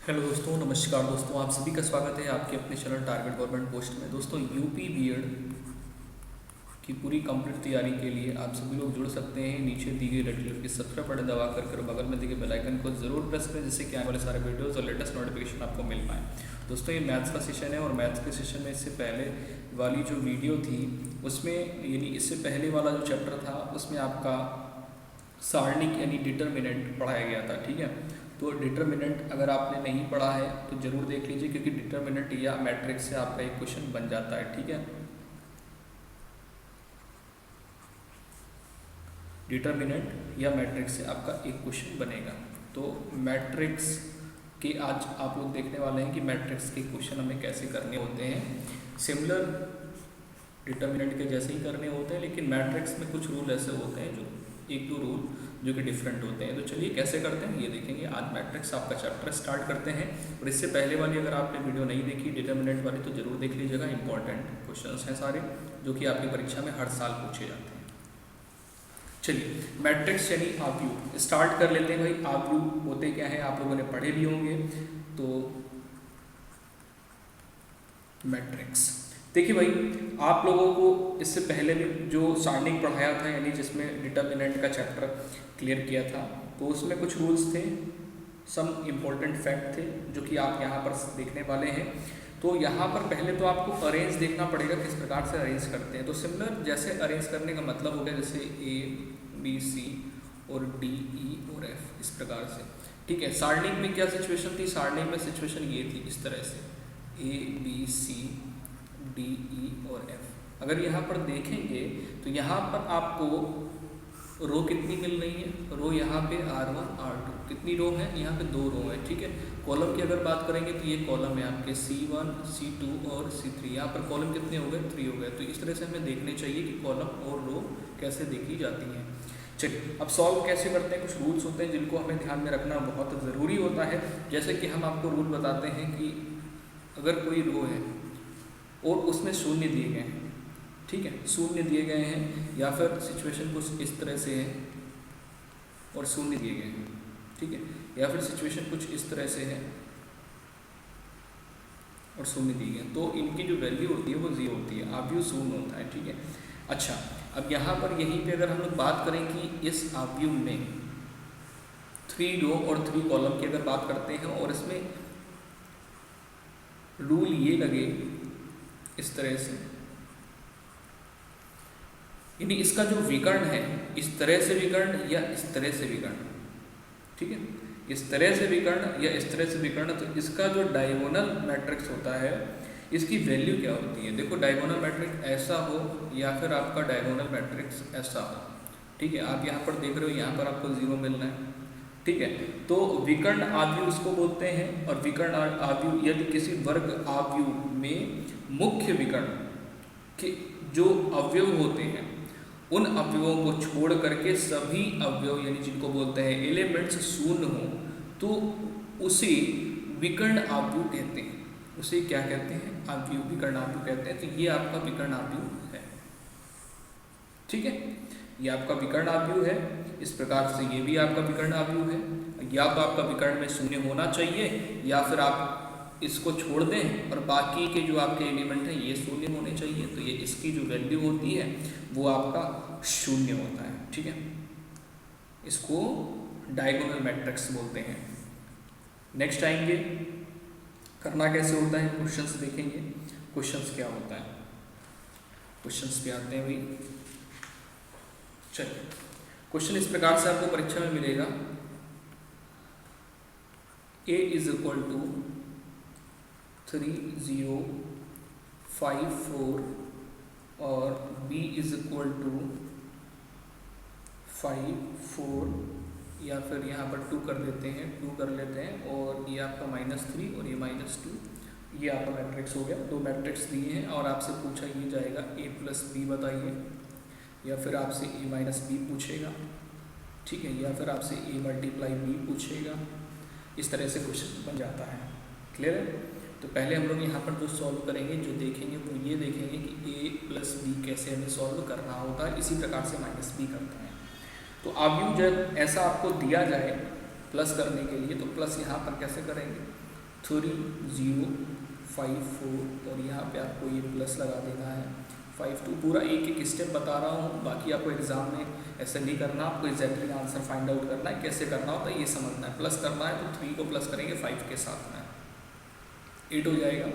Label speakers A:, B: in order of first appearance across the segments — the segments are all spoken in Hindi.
A: हेलो दोस्तों, नमस्कार दोस्तों। आप सभी का स्वागत है आपके अपने चैनल टारगेट गवर्नमेंट पोस्ट में। दोस्तों, यूपी बीएड की पूरी कंप्लीट तैयारी के लिए आप सभी लोग जुड़ सकते हैं। नीचे दी गई रेड कलर की सब्सक्राइब बटन दबा कर बगल में दी गई बेल आइकन को जरूर प्रेस करें, जिससे कि आने वाले सारे वीडियोस और लेटेस्ट नोटिफिकेशन आपको मिल पाए। दोस्तों, ये मैथ्स का सेशन है और मैथ्स के सेशन में इससे पहले वाली जो वीडियो थी उसमें, यानी इससे पहले वाला जो चैप्टर था उसमें आपका सारणिक यानी डिटरमिनेंट पढ़ाया गया था। ठीक है, तो डिटरमिनेंट अगर आपने नहीं पढ़ा है तो जरूर देख लीजिए, क्योंकि डिटरमिनेंट या मैट्रिक्स से आपका एक क्वेश्चन बन जाता है। ठीक है, डिटरमिनेंट या मैट्रिक्स से आपका एक क्वेश्चन बनेगा। तो मैट्रिक्स के आज आप लोग देखने वाले हैं कि मैट्रिक्स के क्वेश्चन हमें कैसे करने होते हैं। सिमिलर डिटरमिनेंट के जैसे ही करने होते हैं, लेकिन मैट्रिक्स में कुछ रूल ऐसे होते हैं जो एक दो रूल जो कि डिफरेंट होते हैं। तो चलिए कैसे करते हैं ये देखेंगे। आज मैट्रिक्स आपका चैप्टर स्टार्ट करते हैं, और इससे पहले वाली अगर आपने वीडियो नहीं देखी डिटरमिनेंट वाली तो जरूर देख लीजिएगा। इंपॉर्टेंट क्वेश्चंस हैं सारे जो कि आपकी परीक्षा में हर साल पूछे जाते हैं। चलिए, मैट्रिक्स यानी आव्यूह स्टार्ट कर लेते हैं। भाई, आव्यूह होते क्या है आप लोगों ने पढ़े भी होंगे। तो मैट्रिक्स देखिए भाई, आप लोगों को इससे पहले भी जो सारणिक पढ़ाया था, यानी जिसमें डिटरमिनेंट का चैप्टर क्लियर किया था, तो उसमें कुछ रूल्स थे, सम इम्पोर्टेंट फैक्ट थे जो कि आप यहाँ पर देखने वाले हैं। तो यहाँ पर पहले तो आपको अरेंज देखना पड़ेगा, किस प्रकार से अरेंज करते हैं। तो सिमिलर जैसे अरेंज करने का मतलब हो गया, जैसे ए बी सी और डी ई और एफ, इस प्रकार से। ठीक है, सारणिक में क्या सिचुएशन थी? सारणिक में सिचुएशन ये थी, इस तरह से A B C D E और एफ। अगर यहाँ पर देखेंगे तो यहाँ पर आपको रो कितनी मिल रही है? रो यहाँ पे R1 R2 कितनी रो है? यहाँ पे 2 रो है। ठीक है, कॉलम की अगर बात करेंगे तो ये कॉलम है आपके C1 C2 और C3। यहाँ पर कॉलम कितने हो गए? 3 हो गए। तो इस तरह से हमें देखने चाहिए कि कॉलम और रो कैसे देखी जाती हैं। चलिए, अब सॉल्व कैसे करते हैं। कुछ रूल्स होते हैं जिनको हमें ध्यान में रखना बहुत ज़रूरी होता है। जैसे कि हम आपको रूल बताते हैं कि अगर कोई रो है और उसमें शून्य दिए गए हैं, ठीक है, शून्य दिए गए हैं, या फिर सिचुएशन कुछ इस तरह से है और शून्य दिए गए हैं, ठीक है, या फिर सिचुएशन कुछ इस तरह से है और शून्य दिए गए, तो इनकी जो वैल्यू होती है वो 0 होती है, आव्यूह शून्य होता है। ठीक है, अच्छा, अब यहाँ पर यहीं पे अगर हम लोग बात करें कि इस आव्यूह में 3 रो और 3 कॉलम की अगर बात करते हैं, और इसमें रूल ये लगे इस तरह से, यानी इसका जो विकर्ण है, इस तरह से विकर्ण या इस तरह से विकर्ण, ठीक है, इस तरह से विकर्ण या इस तरह से विकर्ण, तो इसका जो डायगोनल मैट्रिक्स होता है इसकी वैल्यू क्या होती है? देखो, डायगोनल मैट्रिक्स ऐसा हो या फिर आपका डायगोनल मैट्रिक्स ऐसा हो। ठीक है, आप यहाँ पर देख रहे हो, यहाँ पर आपको 0 मिल रहा है। ठीक है, तो विकर्ण आव्यूह उसको बोलते हैं। और विकर्ण आव्यूह यदि किसी वर्ग आव्यूह में मुख्य विकर्ण के जो अवयव होते हैं उन अवयवों को छोड़ करके सभी अवयव, यानी जिनको बोलते हैं एलिमेंट्स, शून्य हो, तो उसे विकर्ण आव्यूह कहते हैं। उसे क्या कहते हैं? आव्यूह, विकर्ण आव्यूह कहते हैं। तो ये आपका विकर्ण आव्यूह है। ठीक है, ये आपका विकर्ण आव्यूह है। इस प्रकार से ये भी आपका विकर्ण आव्यूह है। या तो आपका विकर्ण में शून्य होना चाहिए, या फिर आप इसको छोड़ दें और बाकी के जो आपके एलिमेंट हैं ये शून्य होने चाहिए। तो ये इसकी जो वैल्यू होती है वो आपका शून्य होता है। ठीक है, इसको डायगोनल मैट्रिक्स बोलते हैं। नेक्स्ट आएंगे, करना कैसे होता है, क्वेश्चंस देखेंगे। क्वेश्चंस क्या होता है, क्वेश्चंस पे आते हैं भाई। चलिए, क्वेश्चन इस प्रकार से आपको परीक्षा में मिलेगा। A इज इक्वल टू 3 0 5 4 और B इज इक्वल टू 5 4, या फिर यहाँ पर 2 कर देते हैं, 2 कर लेते हैं, और ये आपका -3 और ये -2, ये आपका मैट्रिक्स हो गया। 2 मैट्रिक्स दिए हैं और आपसे पूछा ये जाएगा A प्लस B बताइए, या फिर आपसे A माइनस B पूछेगा। ठीक है, या फिर आपसे A मल्टीप्लाई B पूछेगा। इस तरह से क्वेश्चन बन जाता है। क्लियर है? तो पहले हम लोग यहाँ पर जो सॉल्व करेंगे, जो देखेंगे वो ये देखेंगे कि A प्लस B कैसे हमें सॉल्व करना होता है। इसी प्रकार से -B करते हैं। तो आव्यूह जब ऐसा आपको दिया जाए प्लस करने के लिए, तो प्लस यहाँ पर कैसे करेंगे? 3 0 5 4 और यहाँ पे आपको ये प्लस लगा देना है 5 2। पूरा एक एक स्टेप बता रहा हूँ, बाकी आपको एग्जाम में ऐसे नहीं करना, आपको एग्जैक्टली आंसर फाइंड आउट करना है, कैसे करना होता है ये समझना है। प्लस करना है तो 3 को प्लस करेंगे 5 के साथ में 8 हो जाएगा,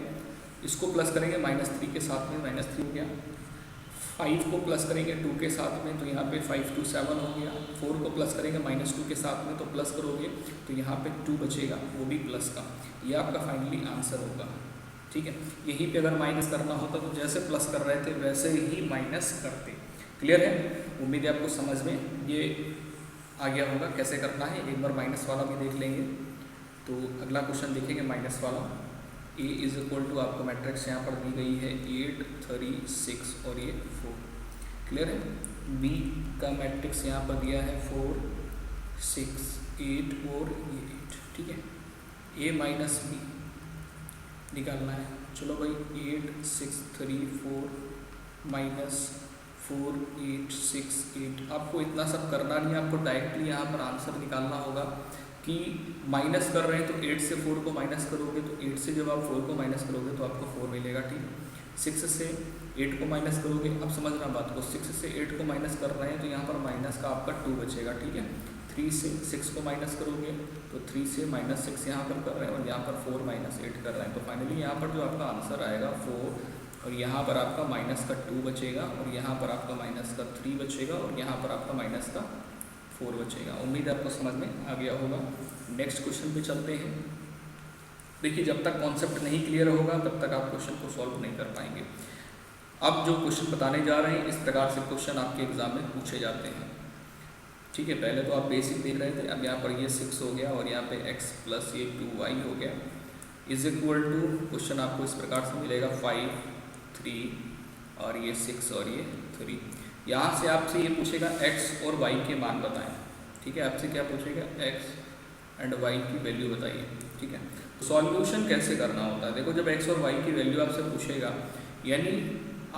A: इसको प्लस करेंगे -3 के साथ में -3 हो गया, 5 को प्लस करेंगे 2 के साथ में तो यहाँ पे 5 2 7 हो गया, 4 को प्लस करेंगे -2 के साथ में तो प्लस करोगे तो यहाँ पे 2 बचेगा, वो भी प्लस का। ये आपका फाइनली आंसर होगा, ठीक है। यहीं पे अगर माइनस करना होता तो जैसे प्लस कर रहे थे वैसे ही माइनस करते। क्लियर है? उम्मीद है आपको समझ में ये आ गया होगा कैसे करना है। एक बार माइनस वाला भी देख लेंगे। तो अगला क्वेश्चन देखेंगे माइनस वाला। ए इज इक्वल टू आपको मैट्रिक्स यहाँ पर दी गई है 8 3 6 और ये 4। क्लियर है? बी का मैट्रिक्स यहाँ पर दिया है 4 6 8 और ये 8। ठीक है, ए माइनस बी निकालना है। चलो भाई 8 6 3 4 माइनस 4 8 6 8। आपको इतना सब करना नहीं है, आपको डायरेक्टली यहाँ पर आंसर निकालना होगा कि माइनस कर रहे हैं तो 8 से 4 को माइनस करोगे तो 8 से जब आप 4 को माइनस करोगे तो आपको 4 मिलेगा। ठीक, 6 से 8 को माइनस करोगे, अब समझना बात को, 6 से 8 को माइनस कर रहे हैं तो यहाँ पर माइनस का आपका 2 बचेगा। ठीक है, 3 से 6 को माइनस करोगे तो 3 से -6 यहाँ पर कर रहे हैं और यहाँ पर 4 -8 कर रहे हैं। तो फाइनली यहाँ पर जो आपका आंसर आएगा 4 और यहाँ पर आपका माइनस का 2 बचेगा और यहाँ पर आपका माइनस का 3 बचेगा और यहाँ पर आपका माइनस का 4 बचेगा। उम्मीद है आपको समझ में आ गया होगा। नेक्स्ट क्वेश्चन पे चलते हैं। देखिए, जब तक कॉन्सेप्ट नहीं क्लियर होगा तब तक आप क्वेश्चन को सॉल्व नहीं कर पाएंगे। अब जो क्वेश्चन बताने जा रहे हैं इस प्रकार से क्वेश्चन आपके एग्जाम में पूछे जाते हैं। ठीक है, पहले तो आप बेसिक देख रहे थे, अब यहाँ पर ये 6 हो गया और यहाँ पे x प्लस ये 2y हो गया इज इक्वल टू, क्वेश्चन आपको इस प्रकार से मिलेगा 5 3 और ये 6 और ये 3। यहाँ से आपसे ये पूछेगा x और y के मान बताएं। ठीक है, आपसे क्या पूछेगा, x एंड y की वैल्यू बताइए। ठीक है, तो सॉल्यूशन कैसे करना होता है। देखो, जब x और y की वैल्यू आपसे पूछेगा, यानी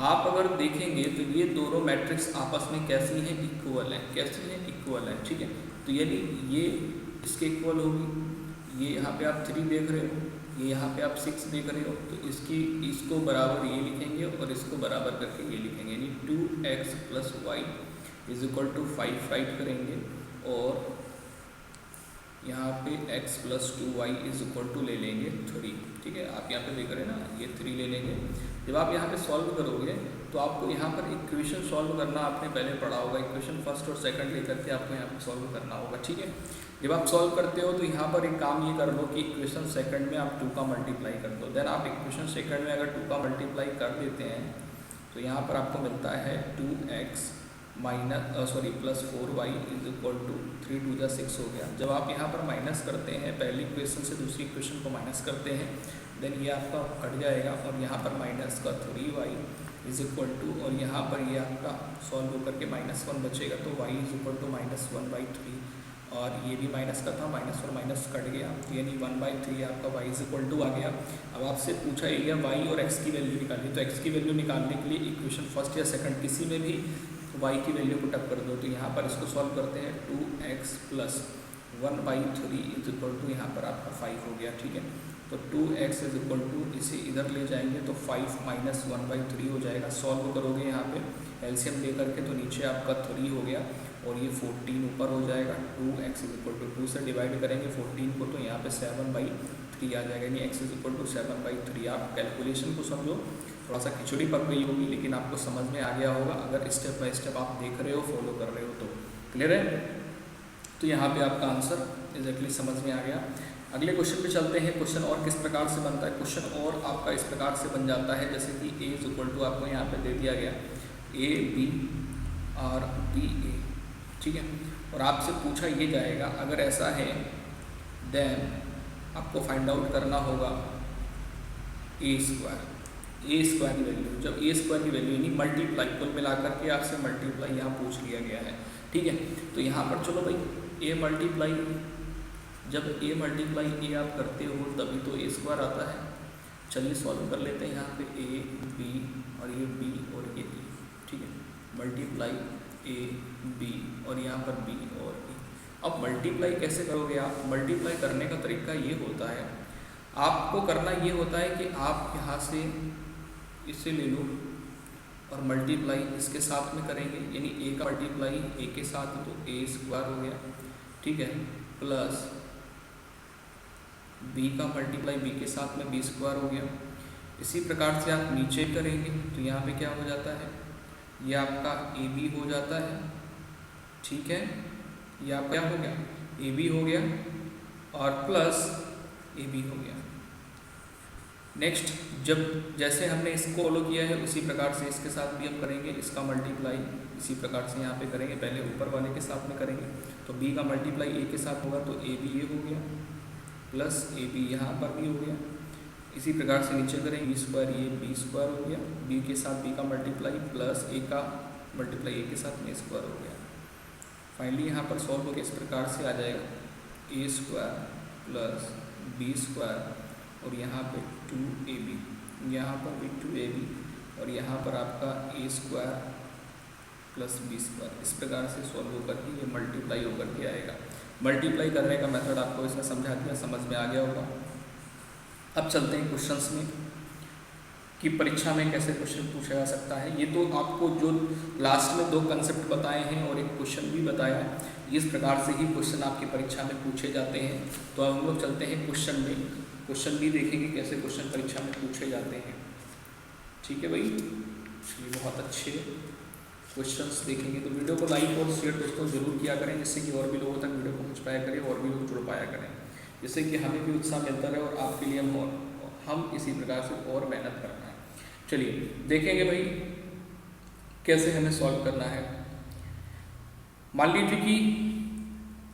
A: आप अगर देखेंगे तो ये दोनों मैट्रिक्स आपस में कैसी हैं, इक्वल हैं। कैसी हैं, इक्वल हैं। ठीक है, तो यानी ये इसके इक्वल होगी, ये यहाँ पे आप 3 देख रहे हो, ये यहाँ पे आप 6 देख रहे हो, तो इसको बराबर ये लिखेंगे और इसको बराबर करके ये लिखेंगे, यानी 2x plus y is equal to 5 right करेंगे और यहाँ पे x plus 2y is equal to ले लेंगे 3। ठीक है, आप यहाँ पे देख रहे हैं ना, ये 3 ले लेंगे। जब आप यहाँ पे सॉल्व करोगे तो आपको यहाँ पर इक्वेशन सॉल्व करना आपने पहले पढ़ा होगा, इक्वेशन फर्स्ट और सेकंड लेकर के आपको यहाँ पे सॉल्व करना होगा। ठीक है, जब आप सॉल्व करते हो तो यहाँ पर एक काम ये कर लो कि इक्वेशन सेकंड में आप 2 का मल्टीप्लाई कर दो। देन आप इक्वेशन सेकंड में अगर 2 का मल्टीप्लाई कर देते हैं तो यहाँ पर आपको मिलता है 2x plus 4y is equal to 3 2 जा 6 हो गया। जब आप यहाँ पर माइनस करते हैं, पहली इक्वेशन से दूसरी इक्वेशन को माइनस करते हैं, देन ये आपका कट जाएगा और यहाँ पर माइनस का 3y इज इक्वल टू, और यहाँ पर ये आपका सॉल्व होकर के -1 बचेगा तो y इज इक्वल टू -1/3 और ये भी माइनस का था, माइनस और माइनस कट गया तो यानी 1/3 आपका y इज इक्वल टू आ गया। अब आपसे पूछा ही गया y और x की वैल्यू निकालिए, तो x की वैल्यू निकालने के लिए इक्वेशन फर्स्ट या सेकंड किसी में भी y की वैल्यू को टक कर दो। तो यहाँ पर इसको सॉल्व करते हैं, 2x plus 1/3 is equal to, यहाँ पर आपका 5 हो गया। ठीक है, तो 2x इज इक्वल टू, इसे इधर ले जाएंगे तो 5 माइनस 1/3 हो जाएगा। सॉल्व करोगे यहाँ पे एलसीएम ले करके तो नीचे आपका 3 हो गया और ये 14 ऊपर हो जाएगा। 2x इज इक्वल टू 2 से डिवाइड करेंगे 14 को तो यहाँ पे 7/3 आ जाएगा, यानी x इज इक्वल टू 7/3। आप कैलकुलेशन को समझो, थोड़ा सा खिचड़ी पक गई होगी लेकिन आपको समझ में आ गया होगा अगर स्टेप बाय स्टेप आप देख रहे हो, फॉलो कर रहे हो तो। क्लियर है? तो यहाँ पे आपका आंसर एग्जैक्टली समझ में आ गया। अगले क्वेश्चन पे चलते हैं। क्वेश्चन और किस प्रकार से बनता है, क्वेश्चन और आपका इस प्रकार से बन जाता है जैसे कि a इज इक्वल टू आपको यहाँ पे दे दिया गया a b और b a। ठीक है, और आपसे पूछा ये जाएगा अगर ऐसा है देन आपको फाइंड आउट करना होगा a स्क्वायर की वैल्यू। जब a स्क्वायर की वैल्यू यानी मल्टीप्लाई, कुल मिलाकर के आपसे मल्टीप्लाई यहाँ पूछ लिया गया है। ठीक है, तो यहाँ पर चलो भाई a मल्टीप्लाई, जब a मल्टीप्लाई a आप करते हो तभी तो a स्क्वायर आता है। चलिए सॉल्व कर लेते हैं यहाँ पे a b और ये b और ये a। ठीक है, मल्टीप्लाई a b और यहाँ पर b और a। अब मल्टीप्लाई कैसे करोगे आप, मल्टीप्लाई करने का तरीका ये होता है, आपको करना ये होता है कि आप यहाँ से इसे ले लो और मल्टीप्लाई इसके साथ में करेंगे, यानी ए का मल्टीप्लाई ए के साथ तो ए स्क्वायर हो गया, ठीक है, प्लस बी का मल्टीप्लाई बी के साथ में बी स्क्वायर हो गया। इसी प्रकार से आप नीचे करेंगे तो यहाँ पे क्या हो जाता है, ये आपका ए बी हो जाता है, ठीक है, ये आपका क्या हो गया, ए बी हो गया और प्लस ए बी हो गया। नेक्स्ट, जब जैसे हमने इसको फॉलो किया है उसी प्रकार से इसके साथ भी हम करेंगे, इसका मल्टीप्लाई इसी प्रकार से यहाँ पे करेंगे, पहले ऊपर वाले के साथ में करेंगे तो b का मल्टीप्लाई a के साथ होगा तो ए बी ये हो गया प्लस ए बी यहाँ पर भी हो गया। इसी प्रकार से नीचे करेंगे बी स्क्वायर, ये बी स्क्वायर हो गया, b के साथ b का मल्टीप्लाई प्लस a का मल्टीप्लाई a के साथ में स्क्वायर हो गया। फाइनली यहाँ पर सॉल्व होकर इस प्रकार से आ जाएगा ए स्क्वायर प्लस बी स्क्वायर और यहाँ पे 2ab, यहाँ पर भी 2ab और यहाँ पर आपका a square plus b square. इस प्रकार से सॉल्व होकर के ये मल्टीप्लाई होकर के आएगा। मल्टीप्लाई करने का मेथड आपको इसमें समझा दिया, समझ में आ गया होगा। अब चलते हैं क्वेश्चंस में कि परीक्षा में कैसे क्वेश्चन पूछा जा सकता है। ये तो आपको जो लास्ट में 2 कंसेप्ट बताए हैं और एक क्वेश्चन भी बताया, इस प्रकार से ही क्वेश्चन आपकी परीक्षा में पूछे जाते हैं। तो अब हम लोग चलते हैं क्वेश्चन में, क्वेश्चन भी देखेंगे कैसे क्वेश्चन परीक्षा में पूछे जाते हैं। ठीक है भाई, चलिए बहुत अच्छे क्वेश्चंस देखेंगे। तो वीडियो को लाइक और शेयर दोस्तों जरूर किया करें, जिससे कि और भी लोगों तक वीडियो पहुंच पाया करें और भी लोग जुड़ पाया करें, जिससे कि हमें भी उत्साह मिलता रहे और आपके लिए हम इसी प्रकार से और मेहनत करना है। चलिए देखेंगे भाई कैसे हमें सॉल्व करना है। मान लीजिए कि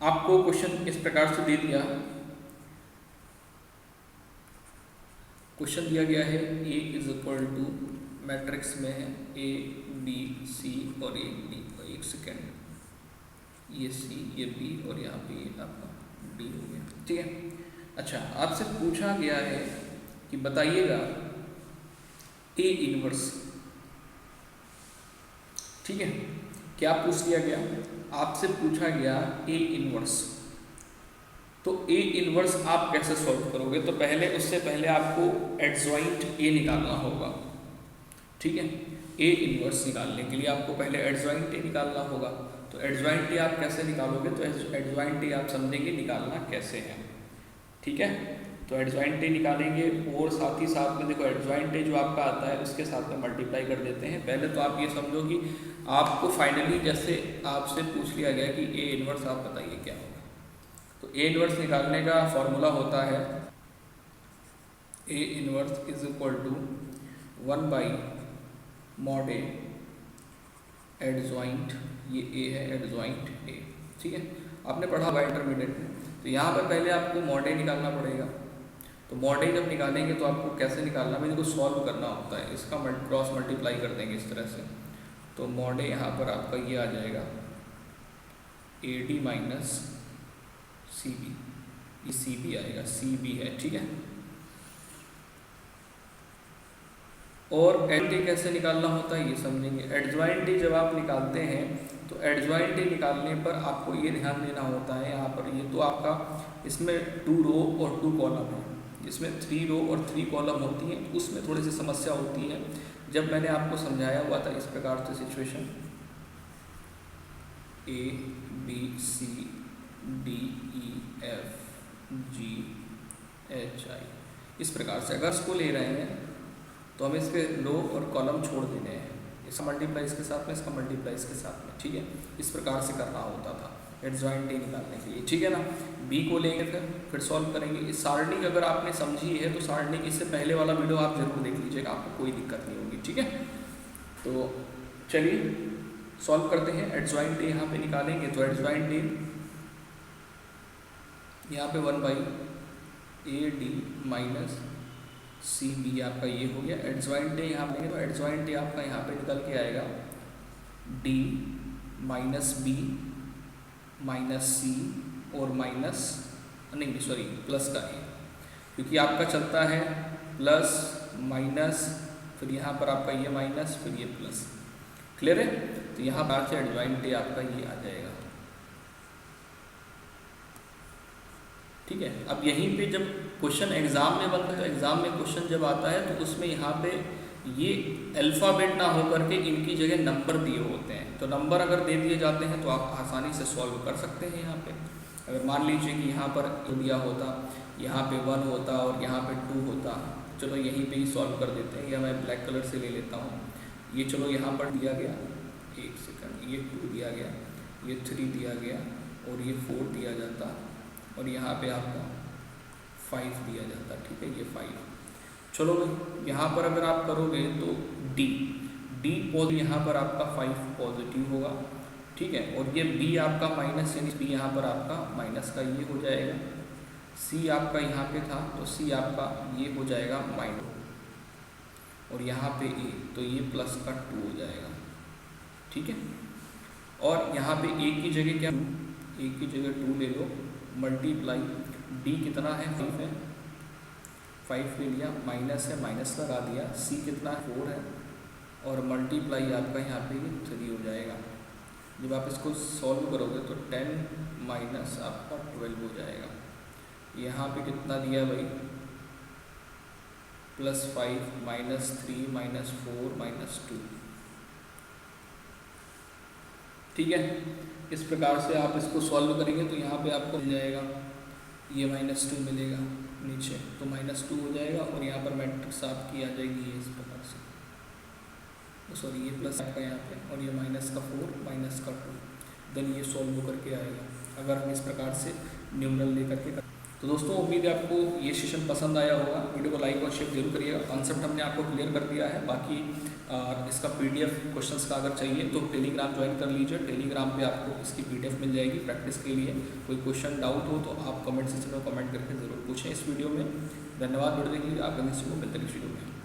A: आपको क्वेश्चन इस प्रकार से दे दिया, क्वेश्चन दिया गया है A is equal to matrix में है A B C और A D, एक सेकेंड, ये C ये B और यहाँ पे आपका D हो गया, ठीक है। अच्छा, आपसे पूछा गया है कि बताइएगा A इनवर्स, ठीक है, क्या पूछ लिया गया, आपसे पूछा गया A इनवर्स। तो A इनवर्स आप कैसे सॉल्व करोगे, तो पहले उससे पहले आपको एडजॉइंट A निकालना होगा, ठीक है। A इनवर्स निकालने के लिए आपको पहले एडजॉइंट A निकालना होगा। तो एडजॉइंट A आप कैसे निकालोगे, तो एडजॉइंट A आप समझेंगे निकालना कैसे है, ठीक है। तो एडजॉइंट A निकालेंगे और साथ ही साथ में देखो एडजॉइंट A जो आपका आता है उसके साथ में मल्टीप्लाई कर देते हैं। पहले तो आप ये समझो कि आपको फाइनली जैसे आपसे पूछ लिया गया कि A इनवर्स आप बताइए क्या होगा, तो A इनवर्स निकालने का फॉर्मूला होता है A inverse is equal to 1/mod A adjoint, ये A है एडजॉइंट A, ठीक है, आपने पढ़ा हुआ इंटरमीडिएट में। तो यहाँ पर पहले आपको mod A निकालना पड़ेगा। तो mod A जब निकालेंगे तो आपको कैसे निकालना है, इसको सॉल्व करना होता है, इसका क्रॉस मल्टीप्लाई कर देंगे इस तरह से। तो mod A यहाँ पर आपका ये आ जाएगा AD माइनस CB, ये CB आएगा, CB है, ठीक है। और एडजॉइंट कैसे निकालना होता है ये समझेंगे। एडजॉइंट जब आप निकालते हैं तो एडजॉइंट निकालने पर आपको ये ध्यान देना होता है, यहाँ पर ये तो आपका इसमें 2 रो और 2 कॉलम है, इसमें 3 रो और 3 कॉलम होती हैं, उसमें थोड़ी सी समस्या होती है। जब मैंने आपको समझाया हुआ था इस प्रकार से situation A B C D E F G H I, इस प्रकार से अगर इसको ले रहे हैं तो हमें इसके रो और कॉलम छोड़ देने हैं, इसका मल्टीप्लाई इसके साथ में, इसका मल्टीप्लाई इसके साथ में, ठीक है। इस प्रकार से करना होता था एडजॉइंट A निकालने के लिए, ठीक है ना। B को लेंगे फिर सॉल्व करेंगे। इस सारणी अगर आपने समझी है तो सारणी इससे पहले वाला वीडियो आप जरूर देख लीजिएगा, आपको कोई दिक्कत नहीं होगी, ठीक है। तो चलिए सॉल्व करते हैं। एडजॉइंट A यहाँ पे निकालेंगे तो एडजॉइंट A यहाँ पे 1/AD माइनस CB आपका ये हो गया। एडजॉइंट यहाँ पे तो एडजॉइंट आपका यहाँ पे निकल के आएगा D minus B minus C और माइनस नहीं सॉरी प्लस का A, क्योंकि आपका चलता है प्लस माइनस, फिर यहाँ पर आपका ये माइनस, फिर ये प्लस, क्लियर है। तो यहाँ पर से एडजॉइंट आपका ये आ जाएगा, ठीक है। अब यहीं पे जब क्वेश्चन एग्ज़ाम में बनता है, तो एग्ज़ाम में क्वेश्चन जब आता है तो उसमें यहाँ पे ये अल्फ़ाबेट ना हो करके इनकी जगह नंबर दिए होते हैं। तो नंबर अगर दे दिए जाते हैं तो आप आसानी से सॉल्व कर सकते हैं। यहाँ पे अगर मान लीजिए कि यहाँ पर दिया होता, यहाँ पे 1 होता और यहाँ पे 2 होता, चलो यहीं पे ही सॉल्व कर देते हैं, या मैं ब्लैक कलर से ले लेता हूँ। ये चलो यहाँ पर दिया गया, एक सेकंड, ये 2 दिया गया, ये 3 दिया गया और ये 4 दिया जाता और यहाँ पे आपका 5 दिया जाता। ठीक है, ये 5। चलो भाई यहाँ पर अगर आप करोगे तो डी पॉजिटिव, यहाँ पर आपका 5 पॉजिटिव होगा। ठीक है, और ये बी आपका माइनस, यानी बी यहाँ पर आपका माइनस का ये हो जाएगा। सी आपका यहाँ पे था तो सी आपका ये हो जाएगा माइनस, और यहाँ पे ए तो ये प्लस का 2 हो जाएगा। ठीक है, और यहाँ पे ए की जगह क्या, ए की जगह 2 ले लो, मल्टीप्लाई डी कितना है 5 है, 5 ले लिया, माइनस है माइनस लगा दिया, सी कितना है 4 है, और मल्टीप्लाई आपका यहाँ पे ये 3 हो जाएगा। जब आप इसको सॉल्व करोगे तो 10 माइनस आपका 12 हो जाएगा। यहाँ पे कितना दिया भाई, +5 -3 -4 -2। ठीक है, इस प्रकार से आप इसको सॉल्व करेंगे तो यहाँ पे आपको मिल जाएगा ये -2 मिलेगा नीचे, तो -2 हो जाएगा, और यहाँ पर मैट्रिक्स आपकी आ जाएगी ये इस प्रकार से, सॉरी ये प्लस आएगा यहाँ पे, और ये माइनस का 4 माइनस का 2, देन ये सॉल्व करके आएगा अगर हम इस प्रकार से न्यूमरल लेकर के। तो दोस्तों उम्मीद है आपको ये सेशन पसंद आया होगा। वीडियो को लाइक और शेयर जरूर करिएगा। कॉन्सेप्ट हमने आपको क्लियर कर दिया है। बाकी इसका PDF क्वेश्चंस का अगर चाहिए तो टेलीग्राम ज्वाइन कर लीजिए। टेलीग्राम पे आपको इसकी PDF मिल जाएगी प्रैक्टिस के लिए। कोई क्वेश्चन डाउट हो तो आप कमेंट सेक्शन में कमेंट करके ज़रूर पूछें इस वीडियो में। धन्यवाद वीडियो देखने के लिए। आगे मिलते हैं नेक्स्ट वीडियो में।